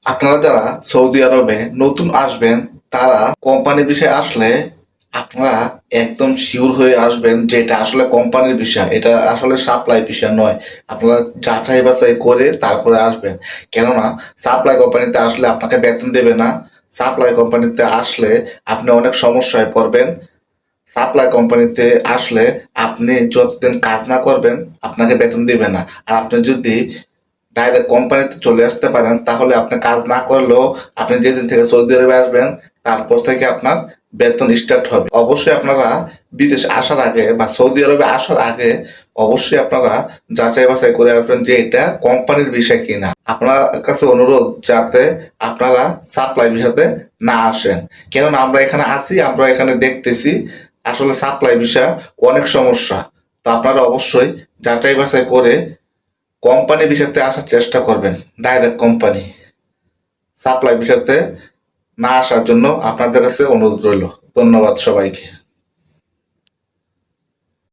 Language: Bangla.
আপনারা যারা সৌদি আরবে নতুন আসবেন তারা কোম্পানির বিষয়ে আসলে আপনারা একদম শিওর হয়ে আসবেন যে এটা আসলে কোম্পানির বিষয়, এটা আসলে সাপ্লাই বিষয় নয়। আপনারা যাচাই বাছাই করে তারপরে আসবেন, কেননা সাপ্লাই কোম্পানিতে আসলে আপনাকে বেতন দেবে না। সাপ্লাই কোম্পানিতে আসলে আপনি অনেক সমস্যায় পড়বেন। সাপ্লাই কোম্পানিতে আসলে আপনি যতদিন কাজ না করবেন আপনাকে বেতন দিবে না। আর আপনি যদি ডাইরেক্ট কোম্পানিতে চলে আসতে পারেন তাহলে আপনি কাজ না করলেও আপনি যেদিন থেকে সৌদি আরবে আসবেন তারপর থেকে আপনার বেতন স্টার্ট হবে। অবশ্যই আপনারা বিদেশে আসার আগে বা সৌদি আরবে আসার আগে অবশ্যই আপনারা যাচাই বাছাই করে আসবেন যে এটা কোম্পানির বিষয় কিনা। আপনার কাছে অনুরোধ যাতে আপনারা সাপ্লাই বিষয়তে না আসেন, কেননা আমরা এখানে আছি, আমরা এখানে দেখতেছি আসলে সাপ্লাই বিষয় অনেক সমস্যা। তো আপনারা অবশ্যই যাচাই বাছাই করে কোম্পানি বিষয়তে আসার চেষ্টা করবেন। ডাইরেক্ট কোম্পানি সাপ্লাই বিষয়তে না আসার জন্য আপনাদের কাছে অনুরোধ রইল। ধন্যবাদ সবাইকে।